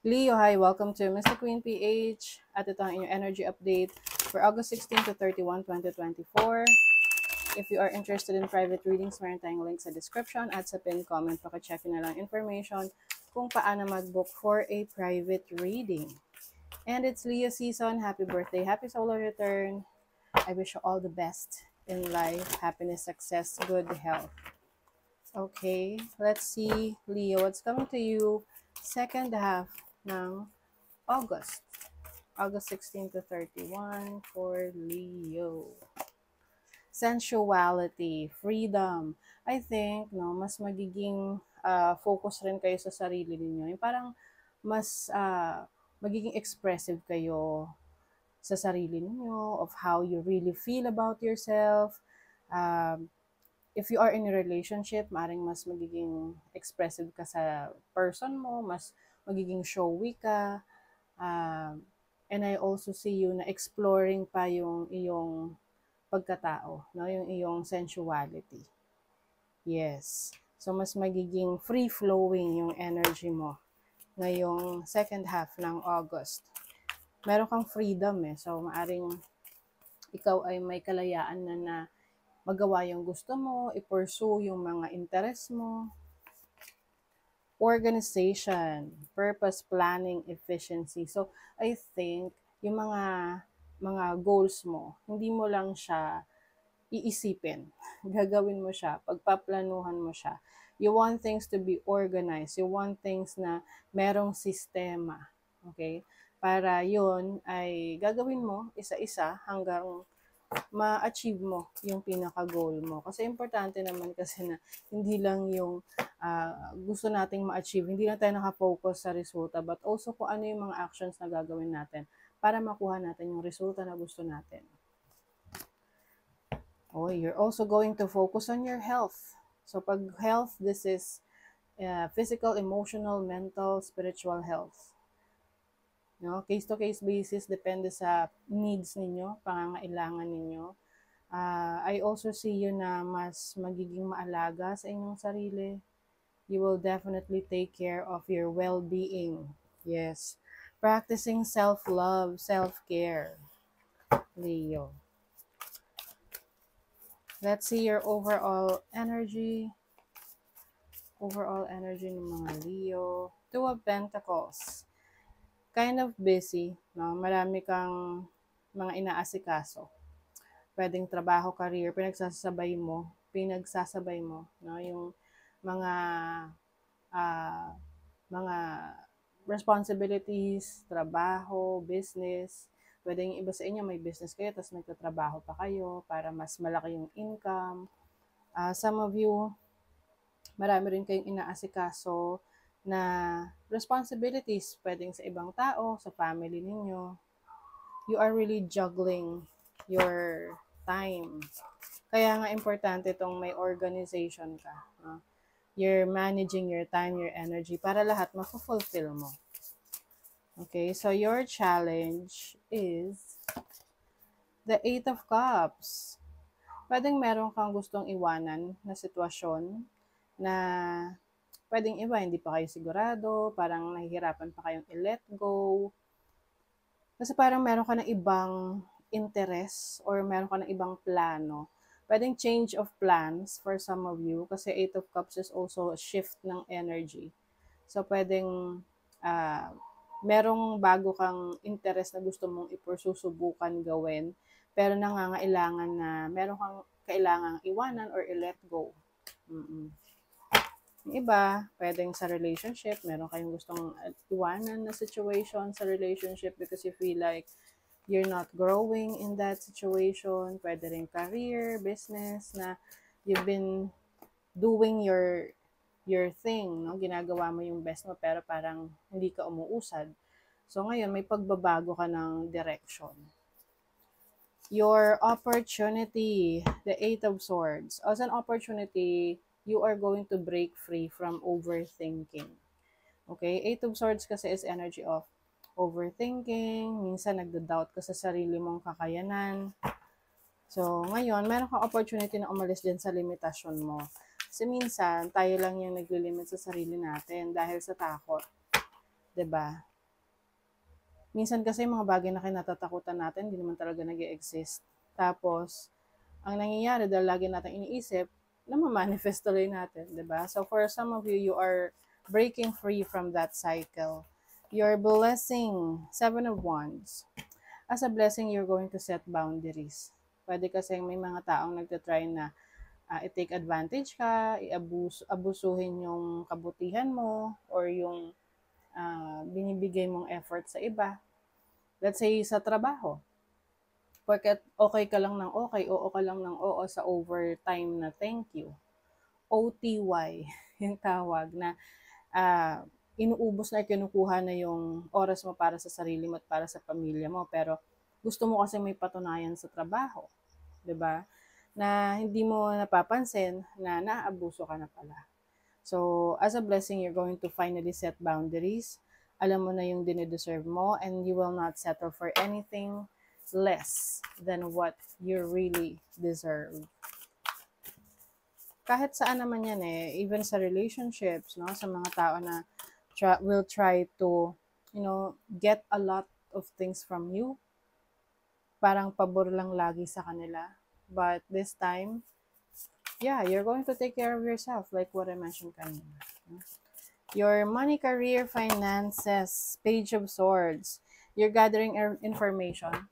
Leo, hi! Welcome to Mr. Queen PH. At ito ang inyong energy update for August 16 to 31, 2024. If you are interested in private readings, meron tayong link sa description at sa pinned comment. Paki-check na lang information kung paano mag-book for a private reading. And it's Leo season. Happy birthday, happy solar return. I wish you all the best in life, happiness, success, good health. Okay, let's see, Leo, what's coming to you second half ng August. August 16 to 31 for Leo. Sensuality, freedom. I think, no, mas magiging focus rin kayo sa sarili ninyo. Yung parang mas magiging expressive kayo sa sarili ninyo, of how you really feel about yourself. If you are in a relationship, maaaring mas magiging expressive ka sa person mo, mas magiging showy ka. And I also see you na exploring pa yung iyong pagkatao, no? Yung iyong sensuality. Yes. So, mas magiging free-flowing yung energy mo ngayong second half ng August. Meron kang freedom So, maaring ikaw ay may kalayaan na magawa yung gusto mo, i-pursue yung mga interest mo. Organization, purpose, planning, efficiency. So, I think, yung mga goals mo, hindi mo lang siya iisipin. Gagawin mo siya, pagpaplanuhan mo siya. You want things to be organized. You want things na merong sistema. Okay? Para yun ay gagawin mo isa-isa hanggang ma-achieve mo yung pinaka-goal mo. Kasi importante naman kasi na hindi lang yung gusto nating ma-achieve, hindi lang tayo nakafocus sa resulta, but also kung ano yung mga actions na gagawin natin para makuha natin yung resulta na gusto natin. Oh, you're also going to focus on your health. So pag health, this is physical, emotional, mental, spiritual health. No, case-to-case basis, depende sa needs ninyo, pangangailangan ninyo. I also see you na mas magiging maalaga sa inyong sarili. You will definitely take care of your well-being. Yes. Practicing self-love, self-care. Leo. Let's see your overall energy. Overall energy ng mga Leo. Two of Pentacles. Kind of busy, no? Marami kang mga inaasikaso. Pwedeng trabaho, career, pinagsasabay mo, no? Yung mga mga responsibilities, trabaho, business. Pwedeng iba sa inyo may business kayo tapos nagtatrabaho pa kayo para mas malaki yung income. Some of you, marami rin kayong inaasikaso na responsibilities, pwedeng sa ibang tao, sa family ninyo. You are really juggling your time. Kaya nga importante itong may organization ka. No? You're managing your time, your energy, para lahat ma-fulfill mo. Okay, so your challenge is the Eight of Cups. Pwedeng meron kang gustong iwanan na sitwasyon na pwedeng iba, hindi pa kayo sigurado, parang nahihirapan pa kayong i-let go. Kasi parang meron ka ng ibang interest or meron ka ng ibang plano. Pwedeng change of plans for some of you kasi Eight of Cups is also a shift ng energy. So, pwedeng merong bago kang interest na gusto mong ipursusubukan gawin, pero nangangailangan na meron kang kailangang iwanan or i-let go. Yung iba, pwedeng sa relationship, meron kayong gustong iwanan na situation sa relationship because you feel like you're not growing in that situation. Pwede rin career, business, na you've been doing your thing, no? Ginagawa mo yung best mo pero parang hindi ka umuusad. So ngayon, may pagbabago ka ng direction. Your opportunity, the Eight of Swords. As an opportunity, you are going to break free from overthinking. Okay? Eight of Swords kasi is energy of overthinking. Minsan nagda-doubt ka sa sarili mong kakayanan. So, ngayon, meron kang opportunity na umalis din sa limitasyon mo. Kasi minsan, tayo lang yung naglilimit sa sarili natin dahil sa takot. 'Di ba? Minsan kasi mga bagay na kinatatakutan natin, hindi naman talaga nag-e-exist. Tapos, ang nangyayari dahil lagi natin iniisip, na ma-manifest tuloy natin, di ba? So for some of you, you are breaking free from that cycle. Your blessing, 7 of Wands. As a blessing, you're going to set boundaries. Pwede kasi may mga taong nagtatry na i-take advantage ka, abusuhin yung kabutihan mo, or yung binibigay mong effort sa iba. Let's say sa trabaho, porket okay ka lang ng okay, oo ka lang ng oo sa overtime na thank you. OTY, yung tawag na inuubos na, kinukuha na yung oras mo para sa sarili mo at para sa pamilya mo. Pero gusto mo kasi may patunayan sa trabaho, 'di ba? Na hindi mo napapansin na naaabuso ka na pala. So, as a blessing, you're going to finally set boundaries. Alam mo na yung dinideserve mo, and you will not settle for anything less than what you really deserve. Kahit saan naman yan even sa relationships, no? Sa mga tao na will try to, get a lot of things from you. Parang pabor lang lagi sa kanila. But this time, yeah, you're going to take care of yourself, like what I mentioned kanina. Your money, career, finances, Page of Swords. You're gathering information.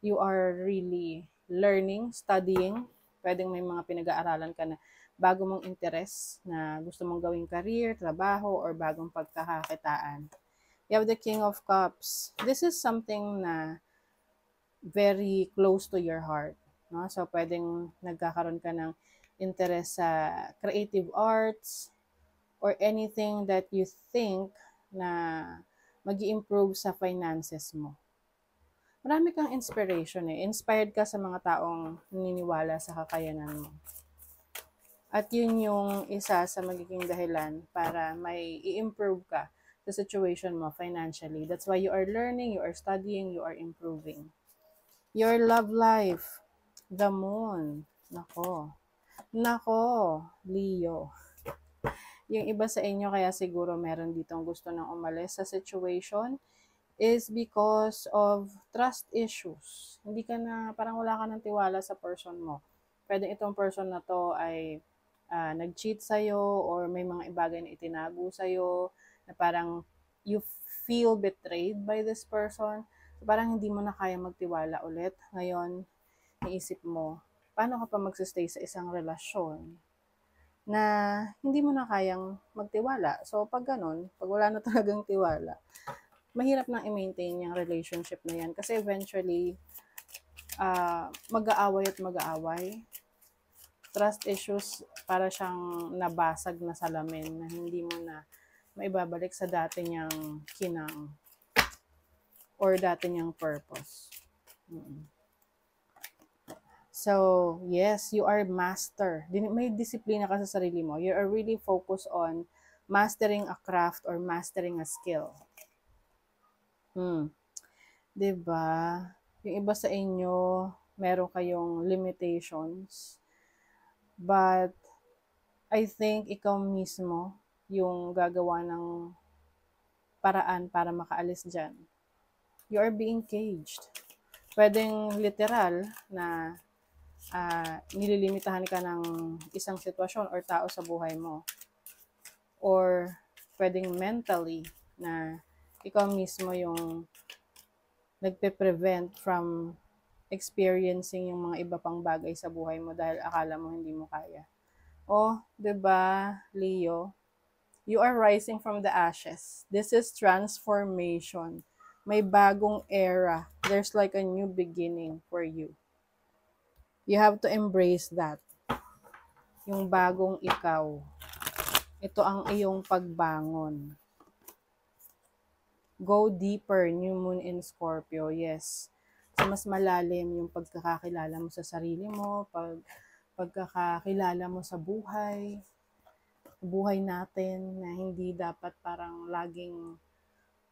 You are really learning, studying. Pwedeng may mga pinag-aaralan ka na bago mong interest na gusto mong gawing career, trabaho, or bagong pagkakakitaan. You have the King of Cups. This is something na very close to your heart. No? So, pwedeng nagkakaroon ka ng interest sa creative arts or anything that you think na mag-i-improve sa finances mo. Marami kang inspiration Inspired ka sa mga taong naniniwala sa kakayanan mo. At yun yung isa sa magiging dahilan para may i-improve ka sa situation mo financially. That's why you are learning, you are studying, you are improving. Your love life, the Moon. Nako, Leo. Yung iba sa inyo kaya siguro meron ditong gusto nang umalis sa situation is because of trust issues. Hindi ka na, parang wala ka ng tiwala sa person mo. Pwede itong person na to ay nag-cheat sa'yo or may mga ibagay na itinago sa'yo na parang you feel betrayed by this person. So, parang hindi mo na kaya magtiwala ulit. Ngayon, naisip mo, paano ka pa magsistay sa isang relasyon na hindi mo na kayang magtiwala. So, pag ganun, pag wala na talagang tiwala, mahirap nang i-maintain yung relationship na yan. Kasi eventually, mag-aaway at mag-aaway. Trust issues, para siyang nabasag na salamin na hindi mo na maibabalik sa dati niyang kinang or dati niyang purpose. So, yes, you are master. May disiplina ka sa sarili mo. You are really focused on mastering a craft or mastering a skill. Diba? Yung iba sa inyo, meron kayong limitations. But, I think ikaw mismo yung gagawa ng paraan para makaalis dyan. You are being caged. Pwedeng literal na nililimitahan ka ng isang sitwasyon or tao sa buhay mo. Or pwedeng mentally na ikaw mismo yung nagpe-prevent from experiencing yung mga iba pang bagay sa buhay mo dahil akala mo hindi mo kaya. Oh, 'di ba, Leo? You are rising from the ashes. This is transformation. May bagong era. There's like a new beginning for you. You have to embrace that. Yung bagong ikaw. Ito ang iyong pagbangon. Go deeper, New Moon in Scorpio. Yes. So, mas malalim yung pagkakakilala mo sa sarili mo, pagkakakilala mo sa buhay natin na hindi dapat parang laging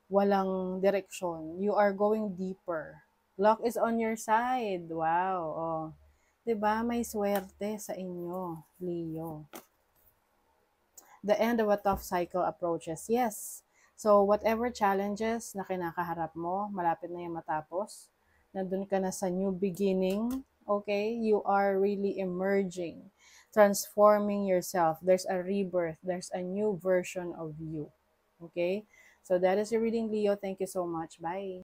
walang direksyon. You are going deeper. Luck is on your side. Wow. Oh. 'Di ba? May swerte sa inyo, Leo. The end of a tough cycle approaches. Yes. So, whatever challenges na kinakaharap mo, malapit na yung matapos. Nandun ka na sa new beginning, okay? You are really emerging, transforming yourself. There's a rebirth. There's a new version of you, okay? So, that is your reading, Leo. Thank you so much. Bye.